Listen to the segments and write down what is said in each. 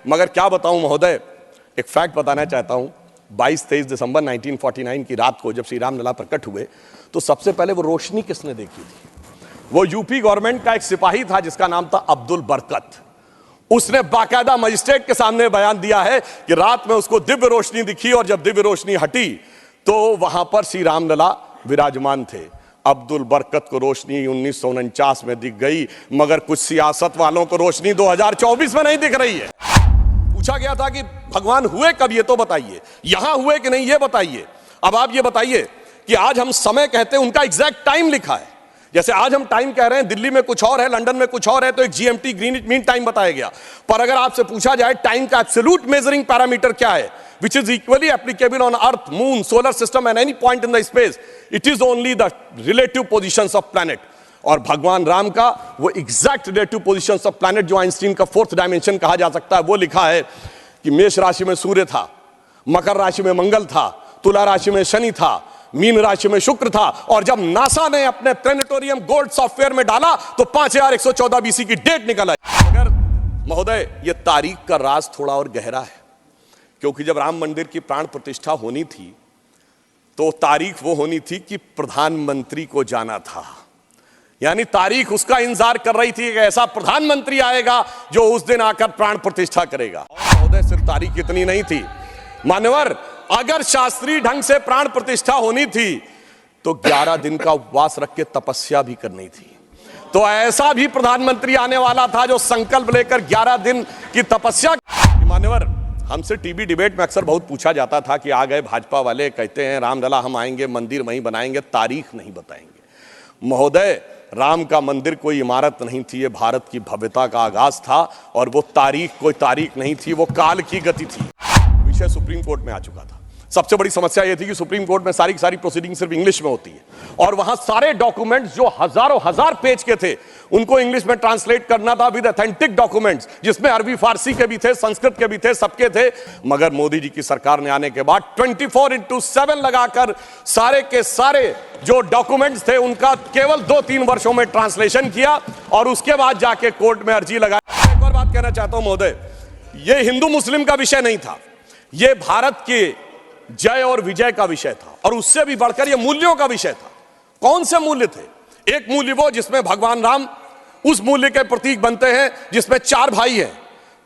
मगर क्या बताऊं महोदय, एक फैक्ट बताना चाहता हूं। 22-23 दिसंबर 1949 की रात को जब श्री राम लला प्रकट हुए तो सबसे पहले वो रोशनी किसने देखी थी? वो यूपी गवर्नमेंट का एक सिपाही था जिसका नाम था अब्दुल बरकत। उसने बाकायदा मजिस्ट्रेट के सामने बयान दिया है कि रात में उसको दिव्य रोशनी दिखी और जब दिव्य रोशनी हटी तो वहां पर श्री राम लला विराजमान थे। अब्दुल बरकत को रोशनी 1949 में दिख गई, मगर कुछ सियासत वालों को रोशनी 2024 में नहीं दिख रही है। पूछा गया था कि भगवान हुए कब, ये तो बताइए, यहां हुए कि नहीं ये बताइए। अब आप ये बताइए कि आज हम समय कहते हैं, उनका एग्जैक्ट टाइम लिखा है। जैसे आज हम टाइम कह रहे हैं, दिल्ली में कुछ और है, लंदन में कुछ और है, तो एक जीएमटी ग्रीनिच मीन टाइम बताया गया। पर अगर आपसे पूछा जाए टाइम का एब्सोल्यूट मेजरिंग पैरामीटर क्या है, which is equally applicable on earth, moon, solar system and any point in the space, it is only the relative positions of planet। और भगवान राम का वो exact relative positions of planet जो Einstein का fourth dimension कहा जा सकता है, वो लिखा है कि मेष राशि में सूर्य था, मकर राशि में मंगल था, तुला राशि में शनि था, मीन राशि में शुक्र था। और जब नासा ने अपने प्लेनेटोरियम गोल्ड सॉफ्टवेयर में डाला तो 5114 बीसी की डेट निकल आई। मगर महोदय, ये तारीख का राज थोड़ा और गहरा है, क्योंकि जब राम मंदिर की प्राण प्रतिष्ठा होनी थी तो तारीख वो होनी थी कि प्रधानमंत्री को जाना था। यानी तारीख उसका इंतजार कर रही थी कि ऐसा प्रधानमंत्री आएगा जो उस दिन आकर प्राण प्रतिष्ठा करेगा। और महोदय, सिर्फ तारीख इतनी नहीं थी मान्यवर, अगर शास्त्रीय ढंग से प्राण प्रतिष्ठा होनी थी तो 11 दिन का उपवास रख के तपस्या भी करनी थी। तो ऐसा भी प्रधानमंत्री आने वाला था जो संकल्प लेकर 11 दिन की तपस्या। मान्यवर, हमसे टीवी डिबेट में अक्सर बहुत पूछा जाता था कि आ गए भाजपा वाले, कहते हैं रामलला हम आएंगे, मंदिर वहीं बनाएंगे, तारीख नहीं बताएंगे। महोदय, राम का मंदिर कोई इमारत नहीं थी, ये भारत की भव्यता का आगाज था। और वो तारीख कोई तारीख नहीं थी, वो काल की गति थी। विषय सुप्रीम कोर्ट में आ चुका था। सबसे बड़ी समस्या यह थी कि सुप्रीम कोर्ट में सारी की सारी प्रोसीडिंग सिर्फ इंग्लिश में होती है, और वहां सारे डॉक्यूमेंट्स जो हजारों हजार पेज के थे उनको इंग्लिश में ट्रांसलेट करना था विद ऑथेंटिक डॉक्यूमेंट्स, जिसमें अरबी फारसी के भी थे, संस्कृत के भी थे, सबके थे। मगर मोदी जी की सरकार ने आने के बाद 24/7 लगाकर सारे के सारे जो डॉक्यूमेंट्स थे उनका केवल 2-3 वर्षों में ट्रांसलेशन किया और उसके बाद जाके कोर्ट में अर्जी लगाई। एक और बात कहना चाहता हूं महोदय, यह हिंदू मुस्लिम का विषय नहीं था, यह भारत के जय और विजय का विषय था, और उससे भी बढ़कर यह मूल्यों का विषय था। कौन से मूल्य थे? एक मूल्य वो जिसमें भगवान राम उस मूल्य के प्रतीक बनते हैं जिसमें 4 भाई हैं,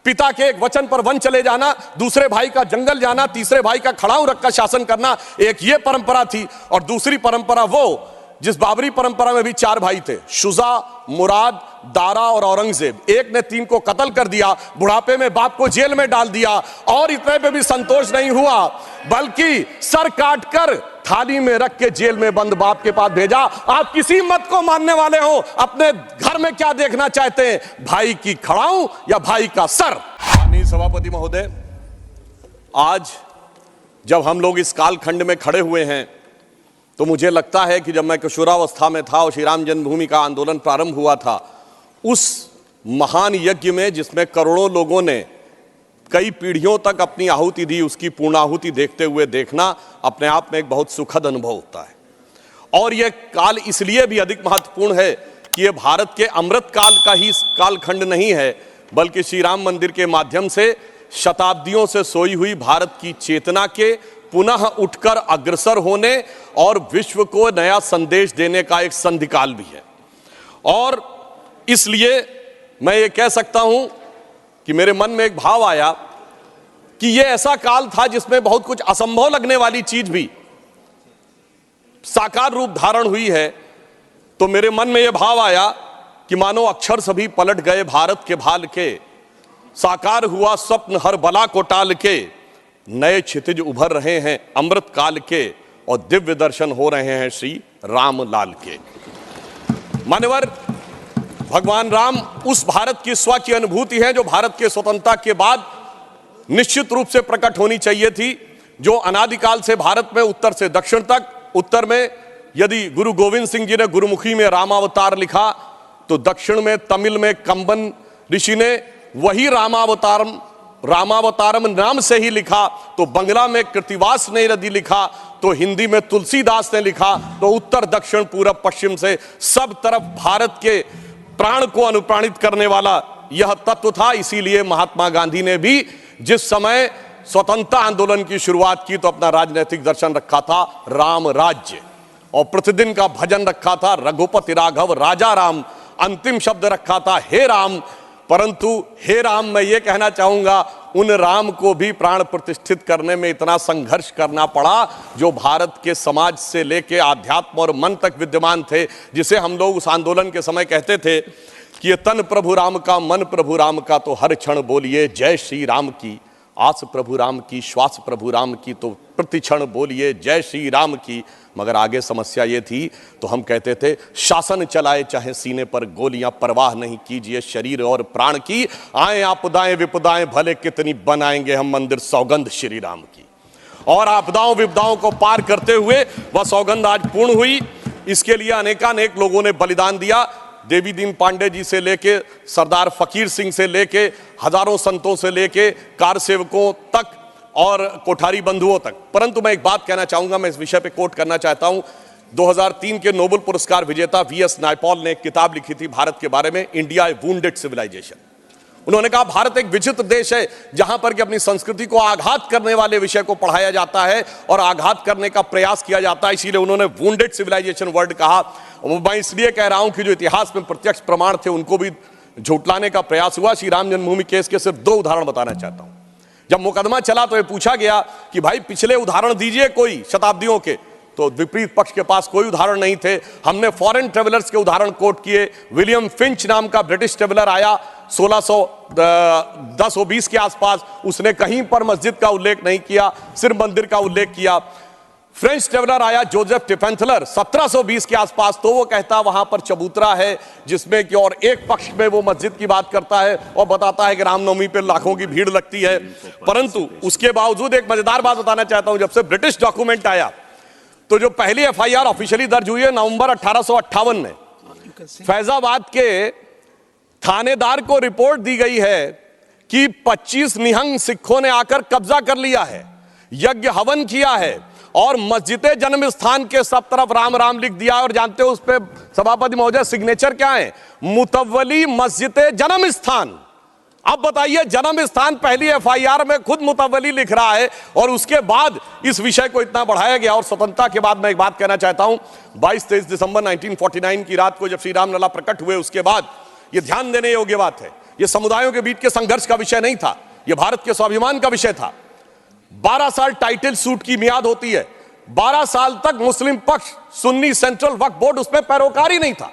पिता के एक वचन पर वन चले जाना, दूसरे भाई का जंगल जाना, तीसरे भाई का खड़ाऊ रखकर शासन करना, एक ये परंपरा थी। और दूसरी परंपरा वो जिस बाबरी परंपरा में भी 4 भाई थे, शुजा, मुराद, दारा और औरंगजेब। एक ने 3 को कत्ल कर दिया, बुढ़ापे में बाप को जेल में डाल दिया, और इतने पे भी संतोष नहीं हुआ बल्कि सर काटकर थाली में रख के जेल में बंद बाप के पास भेजा। आप किसी मत को मानने वाले हो, अपने घर में क्या देखना चाहते हैं, भाई की खड़ाऊ या भाई का सर? माननीय सभापति महोदय, आज जब हम लोग इस कालखंड में खड़े हुए हैं तो मुझे लगता है कि जब मैं किशोरावस्था में था और श्री राम जन्मभूमि का आंदोलन प्रारंभ हुआ था, उस महान यज्ञ में जिसमें करोड़ों लोगों ने कई पीढ़ियों तक अपनी आहुति दी, उसकी पूर्णाहुति देखते हुए देखना अपने आप में एक बहुत सुखद अनुभव होता है। और यह काल इसलिए भी अधिक महत्वपूर्ण है कि यह भारत के अमृत काल का ही कालखंड नहीं है, बल्कि श्री राम मंदिर के माध्यम से शताब्दियों से सोई हुई भारत की चेतना के पुनः उठकर अग्रसर होने और विश्व को नया संदेश देने का एक संधिकाल भी है। और इसलिए मैं ये कह सकता हूं कि मेरे मन में एक भाव आया कि यह ऐसा काल था जिसमें बहुत कुछ असंभव लगने वाली चीज भी साकार रूप धारण हुई है। तो मेरे मन में यह भाव आया कि मानो अक्षर सभी पलट गए भारत के भाल के, साकार हुआ स्वप्न हर बला को टाल के, नए क्षितिज उभर रहे हैं अमृत काल के, और दिव्य दर्शन हो रहे हैं श्री राम लाल के। मान्यवर, भगवान राम उस भारत की स्व की अनुभूति है जो भारत के स्वतंत्रता के बाद निश्चित रूप से प्रकट होनी चाहिए थी, जो अनादिकाल से भारत में उत्तर से दक्षिण तक, उत्तर में यदि गुरु गोविंद सिंह जी ने गुरुमुखी में रामावतार लिखा तो दक्षिण में तमिल में कंबन ऋषि ने वही रामावतारम नाम से ही लिखा, तो बंगला में कृतिवास ने यदि लिखा तो हिंदी में तुलसीदास ने लिखा, तो उत्तर दक्षिण पूरब पश्चिम से सब तरफ भारत के प्राण को अनुप्राणित करने वाला यह तत्व था। इसीलिए महात्मा गांधी ने भी जिस समय स्वतंत्रता आंदोलन की शुरुआत की तो अपना राजनीतिक दर्शन रखा था राम राज्य, और प्रतिदिन का भजन रखा था रघुपति राघव राजा राम, अंतिम शब्द रखा था हे राम। परंतु हे राम, मैं ये कहना चाहूंगा उन राम को भी प्राण प्रतिष्ठित करने में इतना संघर्ष करना पड़ा जो भारत के समाज से लेके आध्यात्म और मन तक विद्यमान थे, जिसे हम लोग उस आंदोलन के समय कहते थे कि ये तन प्रभु राम का, मन प्रभु राम का, तो हर क्षण बोलिए जय श्री राम की। आस प्रभु राम की, श्वास प्रभु राम की, तो प्रति क्षण बोलिए जय श्री राम की। मगर आगे समस्या ये थी, तो हम कहते थे शासन चलाए चाहे सीने पर गोलियां, परवाह नहीं कीजिए शरीर और प्राण की। आए आपदाएं विपदाएं भले कितनी, बनाएंगे हम मंदिर सौगंध श्री राम की। और आपदाओं विपदाओं को पार करते हुए वह सौगंध आज पूर्ण हुई। इसके लिए अनेकानेक लोगों ने बलिदान दिया। देवी दीन पांडे जी से लेके सरदार फकीर सिंह से लेके हजारों संतों से लेके कार सेवकों तक और कोठारी बंधुओं तक। परंतु मैं एक बात कहना चाहूंगा, मैं इस विषय पे कोट करना चाहता हूं। 2003 के नोबेल पुरस्कार विजेता वीएस नायपॉल ने एक किताब लिखी थी भारत के बारे में, इंडिया ए वुंडेड सिविलाइजेशन। उन्होंने कहा भारत एक विचित्र देश है जहां पर कि अपनी संस्कृति को आघात करने वाले विषय को पढ़ाया जाता है और आघात करने का प्रयास किया जाता है। इसीलिए उन्होंने वुंडेड सिविलाइजेशन वर्ड कहा। मैं इसलिए कह रहा हूं कि जो इतिहास में प्रत्यक्ष प्रमाण थे उनको भी झुटलाने का प्रयास हुआ। श्री राम जन्मभूमि केस के सिर्फ 2 उदाहरण बताना चाहता हूं। जब मुकदमा चला तो यह पूछा गया कि भाई पिछले उदाहरण दीजिए कोई शताब्दियों के, तो विपरीत पक्ष के पास कोई उदाहरण नहीं थे। हमने फॉरेन ट्रेवलर्स के उदाहरण कोट किए। विलियम फिंच नाम का ब्रिटिश ट्रेवलर आया 1610-20 के आसपास, उसने कहीं पर मस्जिद का उल्लेख नहीं किया, सिर्फ मंदिर का उल्लेख किया। फ्रेंच ट्रेवलर आया जोसेफ टिफेंथलर 1720 के आसपास, तो वो कहता वहां पर चबूतरा है जिसमें कि और एक पक्ष में वो मस्जिद की बात करता है और बताता है कि रामनवमी पे लाखों की भीड़ लगती है। परंतु उसके बावजूद एक मजेदार बात बताना चाहता हूं, जब से ब्रिटिश डॉक्यूमेंट आया तो जो पहली एफआईआर ऑफिशियली दर्ज हुई है नवंबर 1858 में, फैजाबाद के थानेदार को रिपोर्ट दी गई है कि 25 निहंग सिखों ने आकर कब्जा कर लिया है, यज्ञ हवन किया है और मस्जिद जन्म स्थान के सब तरफ राम राम लिख दिया। और जानते हो उस पे सभापति महोदय सिग्नेचर क्या है? मुतव्वली मस्जिद जन्म स्थान। अब बताइए, जन्म स्थान पहली एफआईआर में खुद मुतव्वली लिख रहा है और उसके बाद इस विषय को इतना बढ़ाया गया। और स्वतंत्रता के बाद मैं एक बात कहना चाहता हूं, 22-23 दिसंबर 1949 की रात को जब श्री राम लला प्रकट हुए, उसके बाद यह ध्यान देने योग्य बात है, यह समुदायों के बीच के संघर्ष का विषय नहीं था, यह भारत के स्वाभिमान का विषय था। 12 साल टाइटल सूट की मियाद होती है। 12 साल तक मुस्लिम पक्ष, सुन्नी सेंट्रल वक्फ बोर्ड उसमें पैरोकारी नहीं था।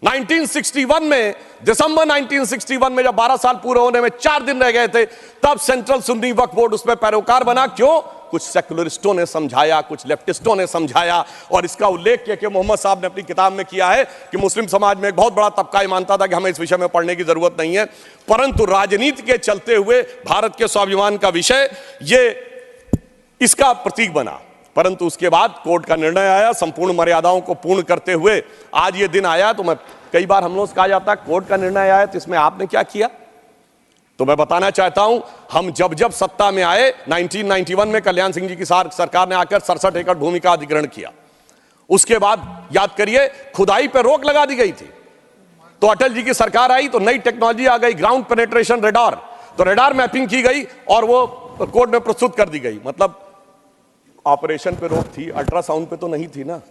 1961 में, दिसंबर 1961 में जब 12 साल पूरे होने में 4 दिन रह गए थे, तब सेंट्रल सुन्नी वक्फ बोर्ड उसमें पैरोकार बना। क्यों? कुछ सेकुलरिस्टों ने समझाया, कुछ लेफ्टिस्टों ने समझाया, और इसका उल्लेख के मोहम्मद साहब ने अपनी किताब में किया है कि मुस्लिम समाज में एक बहुत बड़ा तबका मानता था कि हमें इस विषय में पढ़ने की जरूरत नहीं है। परंतु राजनीति के चलते हुए भारत के स्वाभिमान का विषय ये इसका प्रतीक बना। परंतु उसके बाद कोर्ट का निर्णय आया, संपूर्ण मर्यादाओं को पूर्ण करते हुए आज ये दिन आया। तो मैं कई बार हम लोग से कहा जाता है कोर्ट का निर्णय आया तो इसमें आपने क्या किया? तो मैं बताना चाहता हूं, हम जब सत्ता में आए 1991 में कल्याण सिंह जी की सरकार ने आकर 67 एकड़ भूमि का अधिग्रहण किया। उसके बाद याद करिए, खुदाई पर रोक लगा दी गई थी। तो अटल जी की सरकार आई तो नई टेक्नोलॉजी आ गई, ग्राउंड पेनिट्रेशन रेडार। तो रेडार मैपिंग की गई और वो कोर्ट में प्रस्तुत कर दी गई। मतलब ऑपरेशन पे रोक थी, अल्ट्रासाउंड पे तो नहीं थी ना।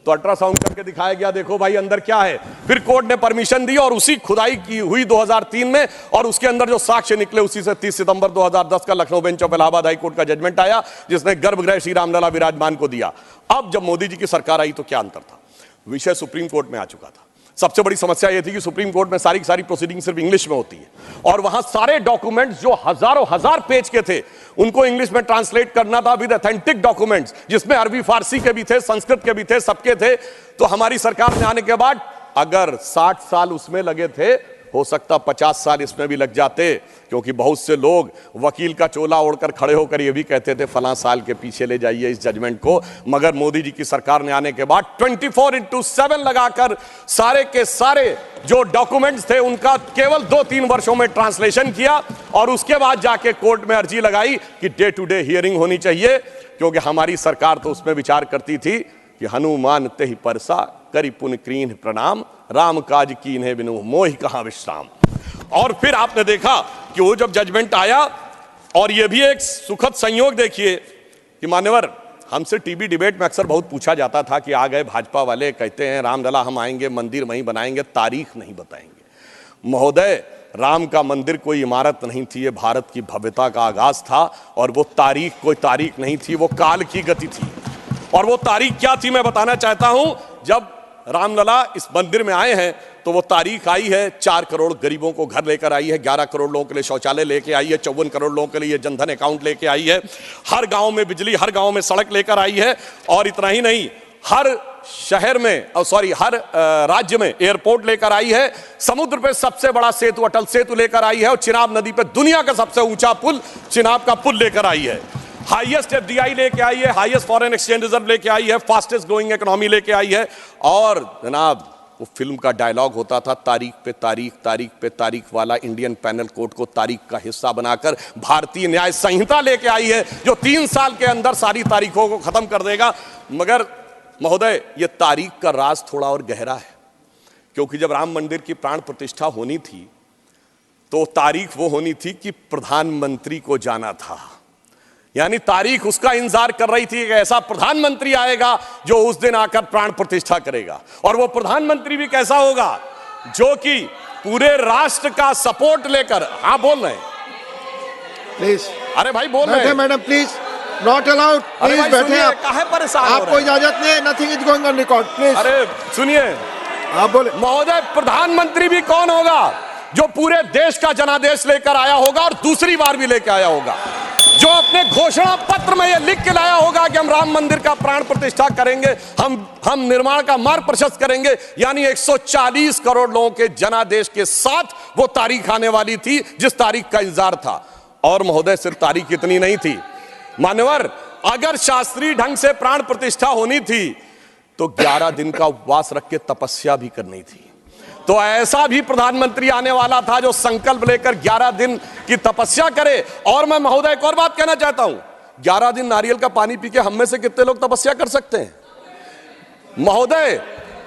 तो अल्ट्रासाउंड करके दिखाया गया, देखो भाई अंदर क्या है। फिर कोर्ट ने परमिशन दी और उसी खुदाई की हुई 2003 में, और उसके अंदर जो साक्ष्य निकले उसी से 30 सितंबर 2010 का Lucknow bench of Allahabad high court का जजमेंट आया, जिसने गर्भगृह श्री रामलला विराजमान को दिया। अब जब मोदी जी की सरकार आई तो क्या अंतर था? विषय सुप्रीम कोर्ट में आ चुका था। सबसे बड़ी समस्या यह थी कि सुप्रीम कोर्ट में सारी की सारी प्रोसीडिंग सिर्फ इंग्लिश में होती है, और वहां सारे डॉक्यूमेंट्स जो हजारों हजार पेज के थे उनको इंग्लिश में ट्रांसलेट करना था विद ऑथेंटिक डॉक्यूमेंट्स, जिसमें अरबी फारसी के भी थे, संस्कृत के भी थे, सबके थे। तो हमारी सरकार में आने के बाद अगर 60 साल उसमें लगे थे, हो सकता 50 साल इसमें भी लग जाते, क्योंकि बहुत से लोग वकील का चोला ओढ़कर खड़े होकर ये भी कहते थे फलां साल के पीछे ले जाइए इस जजमेंट को। मगर मोदी जी की सरकार ने आने के बाद 24/7 लगाकर सारे के सारे जो डॉक्यूमेंट्स थे उनका केवल 2-3 वर्षों में ट्रांसलेशन किया, और उसके बाद जाके कोर्ट में अर्जी लगाई कि डे टू डे हियरिंग होनी चाहिए। क्योंकि हमारी सरकार तो उसमें विचार करती थी कि हनुमान तेहि परसा करि पुन कीन्ह प्रणाम, राम काज कीन्हे बिनु मोहि कहां विश्राम। और फिर आपने देखा कि वो जब जजमेंट आया, और ये भी एक सुखद संयोग देखिए कि मान्यवर, हमसे टीवी डिबेट में अक्सर बहुत पूछा जाता था कि आ गए भाजपा वाले, कहते हैं रामलला हम आएंगे, मंदिर वहीं बनाएंगे, तारीख नहीं बताएंगे। महोदय, राम का मंदिर कोई इमारत नहीं थी, ये भारत की भव्यता का आगाज था, और वो तारीख कोई तारीख नहीं थी, वो काल की गति थी। और वो तारीख क्या थी मैं बताना चाहता हूं। जब रामलला इस मंदिर में आए हैं तो वो तारीख आई है, 4 करोड़ गरीबों को घर लेकर आई है, 11 करोड़ लोगों के लिए शौचालय लेके आई है, 54 करोड़ लोगों के लिए जनधन अकाउंट लेके आई है, हर गांव में बिजली, हर गांव में सड़क लेकर आई है, और इतना ही नहीं, हर शहर में हर राज्य में एयरपोर्ट लेकर आई है, समुद्र पे सबसे बड़ा सेतु अटल सेतु लेकर आई है, और चिनाब नदी पे दुनिया का सबसे ऊंचा पुल चिनाब का पुल लेकर आई है, हाईएस्ट एफडीआई लेके आई है, हाईएस्ट फॉरेन एक्सचेंज रिजर्व लेके आई है, फास्टेस्ट ग्रोइंग इकोनॉमी लेके आई है। और जनाब, वो फिल्म का डायलॉग होता था, तारीख पे तारीख, तारीख पे तारीख वाला इंडियन पैनल कोड को तारीख का हिस्सा बनाकर भारतीय न्याय संहिता लेके आई है, जो 3 साल के अंदर सारी तारीखों को खत्म कर देगा। मगर महोदय, ये तारीख का राज थोड़ा और गहरा है, क्योंकि जब राम मंदिर की प्राण प्रतिष्ठा होनी थी तो तारीख वो होनी थी कि प्रधानमंत्री को जाना था, यानी तारीख उसका इंतजार कर रही थी कि ऐसा प्रधानमंत्री आएगा जो उस दिन आकर प्राण प्रतिष्ठा करेगा। और वो प्रधानमंत्री भी कैसा होगा, जो कि पूरे राष्ट्र का सपोर्ट लेकर, हाँ बोल रहे हैं प्लीज, अरे भाई बोल रहे हैं madam please, not allowed, please बैठे आप, काहे परेशान, आपको इजाजत नहीं, nothing is going on record, please. अरे सुनिए, आप बोले। महोदय, प्रधानमंत्री भी कौन होगा, जो पूरे देश का जनादेश लेकर आया होगा और दूसरी बार भी लेकर आया होगा, जो अपने घोषणा पत्र में यह लिख के लाया होगा कि हम राम मंदिर का प्राण प्रतिष्ठा करेंगे, हम निर्माण का मार्ग प्रशस्त करेंगे, यानी 140 करोड़ लोगों के जनादेश के साथ वो तारीख आने वाली थी जिस तारीख का इंतजार था। और महोदय, सिर्फ तारीख इतनी नहीं थी मान्यवर, अगर शास्त्रीय ढंग से प्राण प्रतिष्ठा होनी थी तो 11 दिन का उपवास रख के तपस्या भी करनी थी। तो ऐसा भी प्रधानमंत्री आने वाला था जो संकल्प लेकर 11 दिन की तपस्या करे। और मैं महोदय एक और बात कहना चाहता हूं, 11 दिन नारियल का पानी पी के हम में से कितने लोग तपस्या कर सकते हैं महोदय?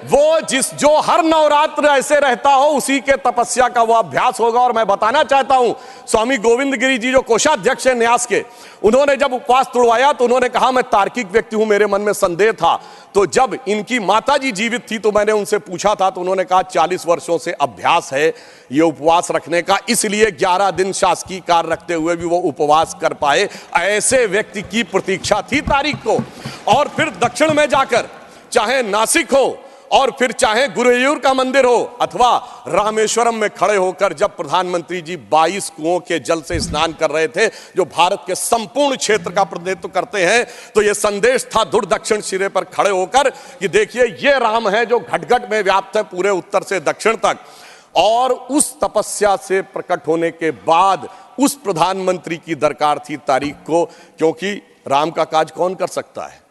वो जो हर नवरात्र ऐसे रहता हो, उसी के तपस्या का वो अभ्यास होगा। और मैं बताना चाहता हूं, स्वामी गोविंद गिरी जी जो कोषाध्यक्ष हैं न्यास के, उन्होंने जब उपवास तोड़वाया तो उन्होंने कहा मैं तार्किक व्यक्ति हूं, मेरे मन में संदेह था। तो जब इनकी माताजी जीवित थी तो मैंने उनसे पूछा था, तो उन्होंने कहा 40 वर्षों से अभ्यास है ये उपवास रखने का, इसलिए 11 दिन शासकीय कार्य रखते हुए भी वो उपवास कर पाए। ऐसे व्यक्ति की प्रतीक्षा थी तारीख को। और फिर दक्षिण में जाकर, चाहे नासिक हो और फिर चाहे गुरुवायूर का मंदिर हो अथवा रामेश्वरम में खड़े होकर जब प्रधानमंत्री जी 22 कुओं के जल से स्नान कर रहे थे, जो भारत के संपूर्ण क्षेत्र का प्रतिनिधित्व करते हैं, तो यह संदेश था दूर दक्षिण सिरे पर खड़े होकर कि देखिए ये राम है जो घट-घट में व्याप्त है पूरे उत्तर से दक्षिण तक। और उस तपस्या से प्रकट होने के बाद उस प्रधानमंत्री की दरकार थी तारीख को, क्योंकि राम का काज कौन कर सकता है?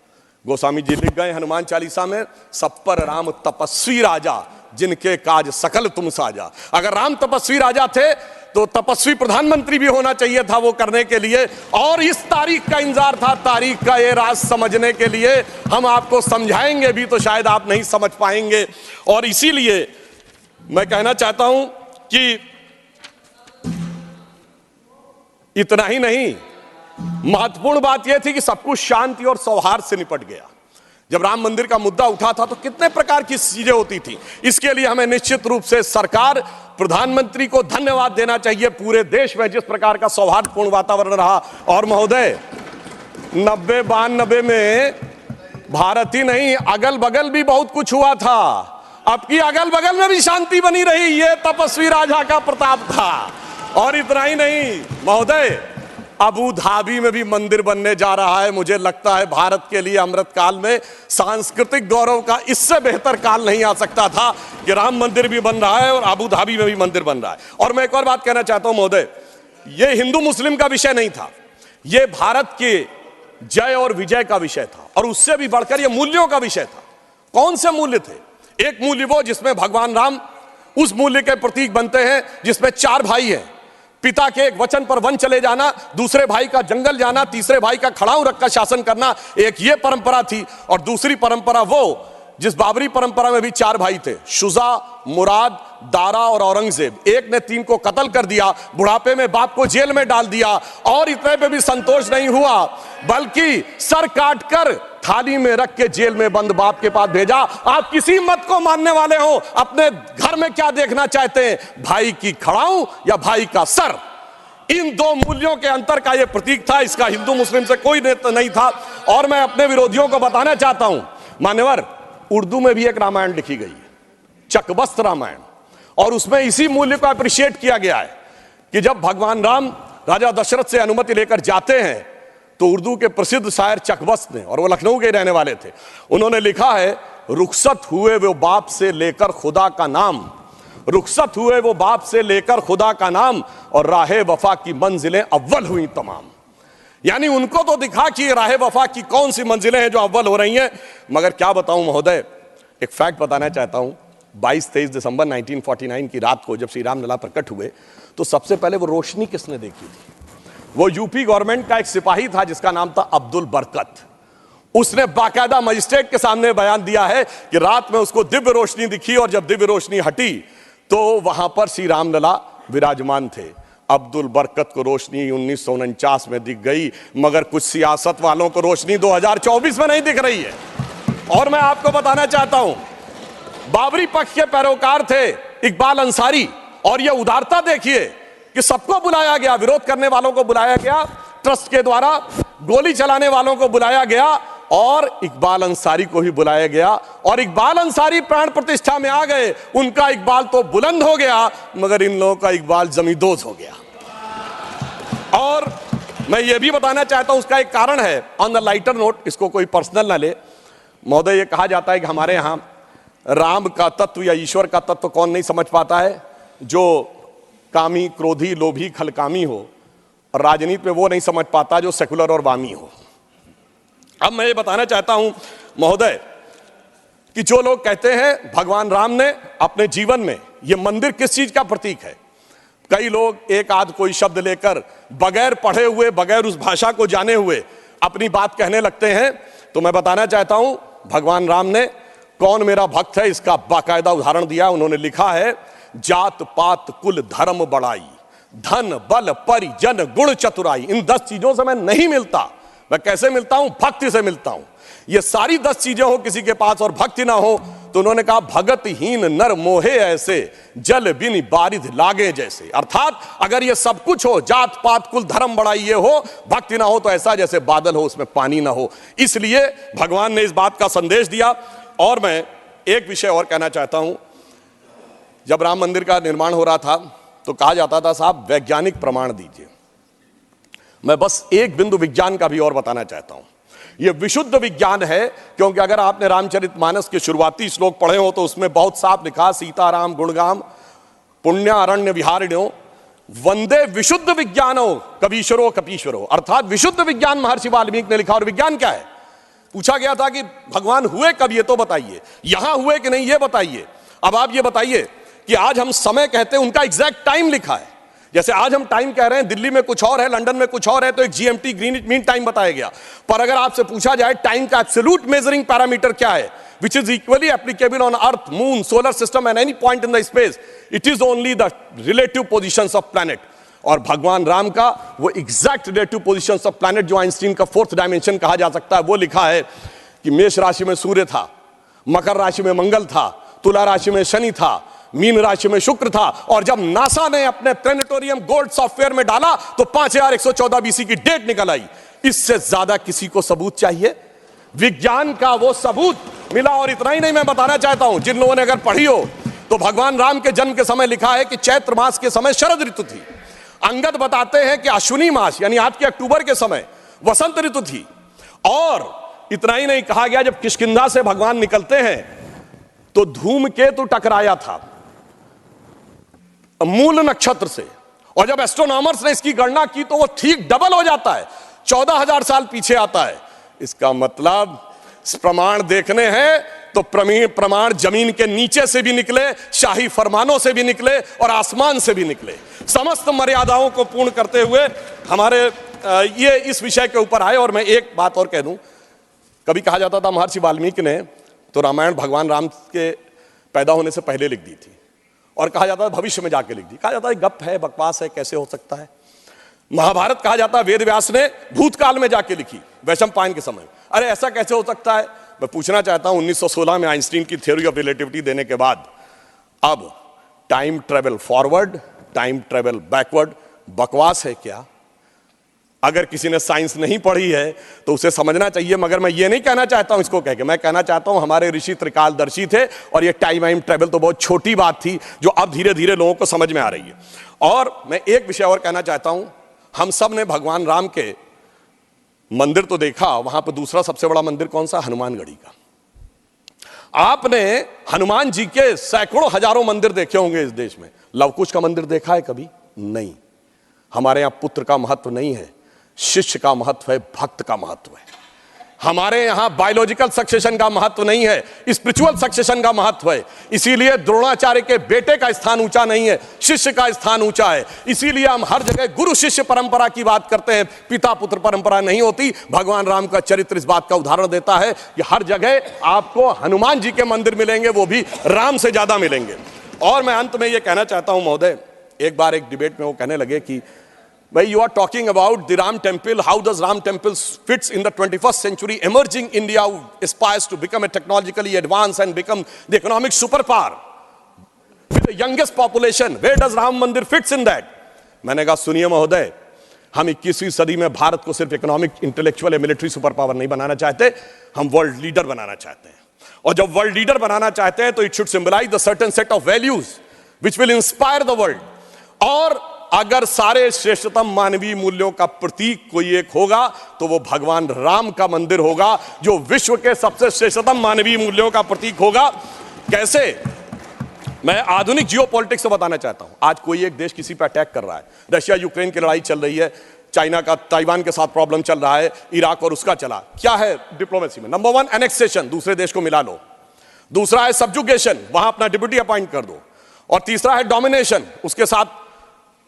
गोस्वामी जी लिख गए हनुमान चालीसा में, सब पर राम तपस्वी राजा, जिनके काज सकल तुम साजा। अगर राम तपस्वी राजा थे तो तपस्वी प्रधानमंत्री भी होना चाहिए था वो करने के लिए। और इस तारीख का इंतजार था, तारीख का ये राज समझने के लिए। हम आपको समझाएंगे भी तो शायद आप नहीं समझ पाएंगे। और इसीलिए मैं कहना चाहता हूं कि इतना ही नहीं, महत्वपूर्ण बात यह थी कि सब कुछ शांति और सौहार्द से निपट गया। जब राम मंदिर का मुद्दा उठा था तो कितने प्रकार की चीजें होती थी। इसके लिए हमें निश्चित रूप से सरकार, प्रधानमंत्री को धन्यवाद देना चाहिए। पूरे देश में जिस प्रकार का सौहार्दपूर्ण वातावरण रहा। और महोदय, 90-92 में भारत ही नहीं, अगल बगल भी बहुत कुछ हुआ था। अब की अगल बगल में भी शांति बनी रही, ये तपस्वी राजा का प्रताप था। और इतना ही नहीं महोदय, अबू धाबी में भी मंदिर बनने जा रहा है। मुझे लगता है भारत के लिए अमृत काल में सांस्कृतिक गौरव का इससे बेहतर काल नहीं आ सकता था कि राम मंदिर भी बन रहा है और अबू धाबी में भी मंदिर बन रहा है। और मैं एक और बात कहना चाहता हूं महोदय, यह हिंदू मुस्लिम का विषय नहीं था, यह भारत के जय और विजय का विषय था। और उससे भी बढ़कर यह मूल्यों का विषय था। कौन से मूल्य थे? एक मूल्य वो जिसमें भगवान राम उस मूल्य के प्रतीक बनते हैं जिसमें 4 भाई हैं, पिता के एक वचन पर वन चले जाना, दूसरे भाई का जंगल जाना, तीसरे भाई का खड़ाऊ रखकर शासन करना, एक ये परंपरा थी। और दूसरी परंपरा वो जिस बाबरी परंपरा में भी 4 भाई थे, शुजा, मुराद, दारा और औरंगजेब, एक ने 3 को कत्ल कर दिया, बुढ़ापे में बाप को जेल में डाल दिया, और इतने पे भी संतोष नहीं हुआ बल्कि सर काटकर थाली में रख के जेल में बंद बाप के पास भेजा। आप किसी मत को मानने वाले हो, अपने घर में क्या देखना चाहते हैं, भाई की खड़ाऊ या भाई का सर? इन दो मूल्यों के अंतर का यह प्रतीक था। इसका हिंदू मुस्लिम से कोई नहीं था। और मैं अपने विरोधियों को बताना चाहता हूं, मान्यवर, उर्दू में भी एक रामायण लिखी गई है, चकबस्त रामायण, और उसमें इसी मूल्य को अप्रिशिएट किया गया है कि जब भगवान राम राजा दशरथ से अनुमति लेकर जाते हैं तो उर्दू के प्रसिद्ध शायर चकबस्त ने, और वो लखनऊ के रहने वाले थे, उन्होंने लिखा है, रुखसत हुए वो बाप से लेकर खुदा का नाम, रुखसत हुए वो बाप से लेकर खुदा का नाम, और राहे वफा की मंजिलें अव्वल हुई तमाम। यानी उनको तो दिखा कि राहे वफा की कौन सी मंजिलें हैं जो अव्वल हो रही हैं। मगर क्या बताऊं महोदय, एक फैक्ट बताना चाहता हूं, 22-23 दिसंबर 1949 की रात को जब श्री राम लला प्रकट हुए तो सबसे पहले वो रोशनी किसने देखी थी? वो यूपी गवर्नमेंट का एक सिपाही था जिसका नाम था अब्दुल बरकत। उसने बाकायदा मजिस्ट्रेट के सामने बयान दिया है कि रात में उसको दिव्य रोशनी दिखी, और जब दिव्य रोशनी हटी तो वहां पर श्री राम लला विराजमान थे। अब्दुल बरकत को रोशनी 1949 में दिख गई, मगर कुछ सियासत वालों को रोशनी 2024 में नहीं दिख रही है। और मैं आपको बताना चाहता हूं, बाबरी पक्ष के पैरोकार थे इकबाल अंसारी, और यह उदारता देखिए कि सबको बुलाया गया, विरोध करने वालों को बुलाया गया, ट्रस्ट के द्वारा गोली चलाने वालों को बुलाया गया, और इकबाल अंसारी को ही बुलाया गया, और इकबाल अंसारी प्राण प्रतिष्ठा में आ गए। उनका इकबाल तो बुलंद हो गया, मगर इन लोगों का इकबाल जमींदोज हो गया। और मैं ये भी बताना चाहता हूं, उसका एक कारण है, ऑन द लाइटर नोट, इसको कोई पर्सनल ना ले महोदय। ये कहा जाता है कि हमारे यहां राम का तत्व या ईश्वर का तत्व कौन नहीं समझ पाता है? जो कामी, क्रोधी, लोभी, खलकामी हो, और राजनीति में वो नहीं समझ पाता जो सेकुलर और वामी हो। अब मैं ये बताना चाहता हूं महोदय कि जो लोग कहते हैं भगवान राम ने अपने जीवन में, ये मंदिर किस चीज का प्रतीक है, कई लोग एक आध कोई शब्द लेकर बगैर पढ़े हुए, बगैर उस भाषा को जाने हुए अपनी बात कहने लगते हैं। तो मैं बताना चाहता हूं, भगवान राम ने कौन मेरा भक्त है इसका बाकायदा उदाहरण दिया। उन्होंने लिखा है, जात पात कुल धर्म बड़ाई, धन बल परिजन गुण चतुराई। इन 10 चीजों से मैं नहीं मिलता। मैं कैसे मिलता हूं? भक्ति से मिलता हूं। ये सारी 10 चीजें हो किसी के पास और भक्ति ना हो, तो उन्होंने कहा, भगतहीन नर मोहे ऐसे, जल बिन बारिध लागे जैसे। अर्थात अगर ये सब कुछ हो, जात पात कुल धर्म बड़ाई ये हो, भक्ति ना हो, तो ऐसा जैसे बादल हो उसमें पानी ना हो। इसलिए भगवान ने इस बात का संदेश दिया। और मैं एक विषय और कहना चाहता हूं, जब राम मंदिर का निर्माण हो रहा था तो कहा जाता था, साहब वैज्ञानिक प्रमाण दीजिए। मैं बस एक बिंदु विज्ञान का भी और बताना चाहता हूं। यह विशुद्ध विज्ञान है, क्योंकि अगर आपने रामचरितमानस के शुरुआती श्लोक पढ़े हो तो उसमें बहुत साफ लिखा, सीताराम गुणगाम पुण्यारण्य विहारिणो वंदे विशुद्ध विज्ञानो कबीश्वरो कपीश्वरो। अर्थात विशुद्ध विज्ञान महर्षि वाल्मीकि ने लिखा। और विज्ञान क्या है? पूछा गया था कि भगवान हुए कब, ये तो बताइए, यहां हुए कि नहीं ये बताइए। अब आप ये बताइए कि आज हम समय कहते हैं, उनका एग्जैक्ट टाइम लिखा है। जैसे आज हम टाइम कह रहे हैं, दिल्ली में कुछ और है, लंदन में कुछ और है, तो एक जीएमटी ग्रीनिच मीन टाइम बताया गया। पर अगर आपसे पूछा जाए टाइम का एब्सोल्यूट मेजरिंग पैरामीटर क्या है, which is equally applicable on earth, moon, solar system and any point in the space, it is only the relative positions of planet। और भगवान राम का वो exact relative positions of planet, जो Einstein का 4th dimension कहा जा सकता है, वो लिखा है कि मेष राशि में सूर्य था, मकर राशि में मंगल था, तुला राशि में शनि था, मीन राशि में शुक्र था। और जब नासा ने अपने प्लेनेटोरियम गोल्ड सॉफ्टवेयर में डाला तो 5114 बीसी की डेट निकल आई। इससे ज्यादा किसी को सबूत चाहिए? विज्ञान का वो सबूत मिला। और इतना ही नहीं, मैं बताना चाहता हूं, जिन लोगों ने अगर पढ़ी हो तो भगवान राम के जन्म के समय लिखा है कि चैत्र मास के समय शरद ऋतु थी। अंगद बताते हैं कि अश्विनी मास यानी आज के अक्टूबर के समय वसंत ऋतु थी। और इतना ही नहीं, कहा गया जब किष्किंधा से भगवान निकलते हैं तो धूमकेतु टकराया था मूल नक्षत्र से, और जब एस्ट्रोनॉमर्स ने इसकी गणना की तो वो ठीक डबल हो जाता है, 14,000 साल पीछे आता है। इसका मतलब प्रमाण देखने हैं तो प्रमाण जमीन के नीचे से भी निकले, शाही फरमानों से भी निकले और आसमान से भी निकले। समस्त मर्यादाओं को पूर्ण करते हुए हमारे ये इस विषय के ऊपर आए। और मैं एक बात और कह दूं, कभी कहा जाता था महर्षि वाल्मीकि ने तो रामायण भगवान राम के पैदा होने से पहले लिख दी थी, और कहा जाता है भविष्य में जाके लिख दी। कहा जाता है गप है, बकवास है, कैसे हो सकता है। महाभारत कहा जाता है वेद व्यास ने भूतकाल में जाके लिखी, वैशंपायन के समय। अरे ऐसा कैसे हो सकता है? मैं पूछना चाहता हूं 1916 में आइंस्टीन की थ्योरी ऑफ रिलेटिविटी देने के बाद अब time travel forward, time travel backward बकवास है क्या? अगर किसी ने साइंस नहीं पढ़ी है तो उसे समझना चाहिए, मगर मैं ये नहीं कहना चाहता हूं इसको कह के। मैं कहना चाहता हूं हमारे ऋषि त्रिकालदर्शी थे और ये टाइम ट्रेवल तो बहुत छोटी बात थी जो अब धीरे धीरे लोगों को समझ में आ रही है। और मैं एक विषय और कहना चाहता हूं, हम सब ने भगवान राम के मंदिर तो देखा, वहां पर दूसरा सबसे बड़ा मंदिर कौन सा? हनुमानगढ़ी का। आपने हनुमान जी के सैकड़ों हजारों मंदिर देखे होंगे इस देश में, लवकुश का मंदिर देखा है कभी? नहीं। हमारे यहां पुत्र का महत्व नहीं है, शिष्य का महत्व है, भक्त का महत्व है। हमारे यहां बायोलॉजिकल सक्सेशन का महत्व नहीं है, स्पिरिचुअल सक्सेशन का महत्व है। इसीलिए द्रोणाचार्य के बेटे का स्थान ऊंचा नहीं है, शिष्य का स्थान ऊंचा है। इसीलिए हम हर जगह गुरु शिष्य परंपरा की बात करते हैं, पिता पुत्र परंपरा नहीं होती। भगवान राम का चरित्र इस बात का उदाहरण देता है कि हर जगह आपको हनुमान जी के मंदिर मिलेंगे, वो भी राम से ज्यादा मिलेंगे। और मैं अंत में यह कहना चाहता हूं महोदय, एक बार एक डिबेट में वो कहने लगे कि भाई you are talking about the Ram temple, how does Ram temple fits in the 21st century emerging India who aspires to become a technologically advanced and become the economic superpower with the youngest population, where does Ram Mandir fits in that? मैंने कहा सुनिए महोदय, हम 21वीं सदी में भारत को सिर्फ इकोनॉमिक, इंटेलेक्चुअल या मिलिट्री सुपर पावर नहीं बनाना चाहते, हम वर्ल्ड लीडर बनाना चाहते हैं। और जब वर्ल्ड लीडर बनाना चाहते हैं तो it should symbolise the certain set of values which will inspire the world. और अगर सारे श्रेष्ठतम मानवीय मूल्यों का प्रतीक कोई एक होगा तो वो भगवान राम का मंदिर होगा, जो विश्व के सबसे श्रेष्ठतम मानवीय मूल्यों का प्रतीक होगा। कैसे? मैं आधुनिक जियोपॉलिटिक्स से बताना चाहता हूं। आज कोई एक देश किसी पर अटैक कर रहा है, रशिया यूक्रेन की लड़ाई चल रही है, चाइना का ताइवान के साथ प्रॉब्लम चल रहा है, इराक और उसका चला। क्या है डिप्लोमेसी में? नंबर 1 एनेक्सेशन, दूसरे देश को मिला लो। दूसरा है सब्जुगेशन, वहां अपना डिप्यूटी अपॉइंट कर दो। और तीसरा है डोमिनेशन, उसके साथ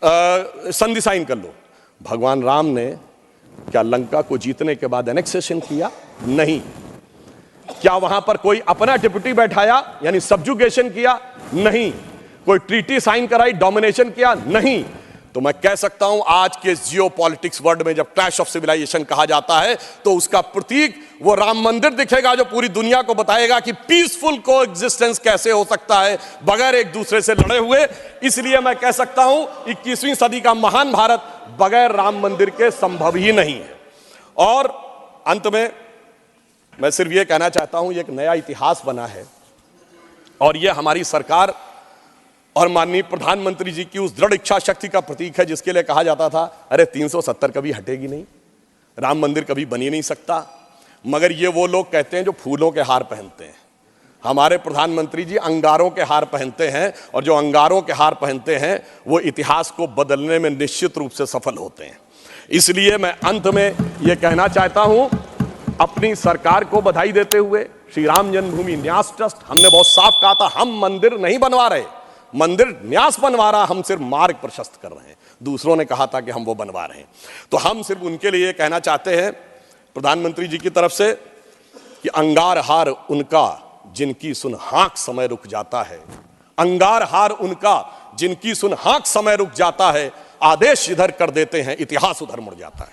संधि साइन कर लो। भगवान राम ने क्या लंका को जीतने के बाद एनेक्सेशन किया? नहीं। क्या वहां पर कोई अपना डिप्यूटी बैठाया यानी सब्जुगेशन किया? नहीं। कोई ट्रीटी साइन कराई, डोमिनेशन किया? नहीं। तो मैं कह सकता हूं आज के जियोपॉलिटिक्स वर्ल्ड में जब क्लैश ऑफ सिविलाइजेशन कहा जाता है तो उसका प्रतीक वो राम मंदिर दिखेगा, जो पूरी दुनिया को बताएगा कि पीसफुल को एग्जिस्टेंस कैसे हो सकता है बगैर एक दूसरे से लड़े हुए। इसलिए मैं कह सकता हूं 21वीं सदी का महान भारत बगैर राम मंदिर के संभव ही नहीं है। और अंत में मैं सिर्फ ये कहना चाहता हूं, एक नया इतिहास बना है और यह हमारी सरकार और माननीय प्रधानमंत्री जी की उस दृढ़ इच्छा शक्ति का प्रतीक है जिसके लिए कहा जाता था अरे 370 कभी हटेगी नहीं, राम मंदिर कभी बन ही नहीं सकता। मगर ये वो लोग कहते हैं जो फूलों के हार पहनते हैं। हमारे प्रधानमंत्री जी अंगारों के हार पहनते हैं, और जो अंगारों के हार पहनते हैं वो इतिहास को बदलने में निश्चित रूप से सफल होते हैं। इसलिए मैं अंत में ये कहना चाहता हूं, अपनी सरकार को बधाई देते हुए, श्री राम जन्मभूमि न्यास ट्रस्ट, हमने बहुत साफ कहा था हम मंदिर नहीं बनवा रहे, मंदिर न्यास बनवा रहा, हम सिर्फ मार्ग प्रशस्त कर रहे हैं। दूसरों ने कहा था कि हम वो बनवा रहे हैं। तो हम सिर्फ उनके लिए कहना चाहते हैं प्रधानमंत्री जी की तरफ से कि अंगार हार उनका जिनकी सुन हाँक समय रुक जाता है, अंगार हार उनका जिनकी सुन हाँक समय रुक जाता है, आदेश इधर कर देते हैं इतिहास उधर मुड़ जाता है।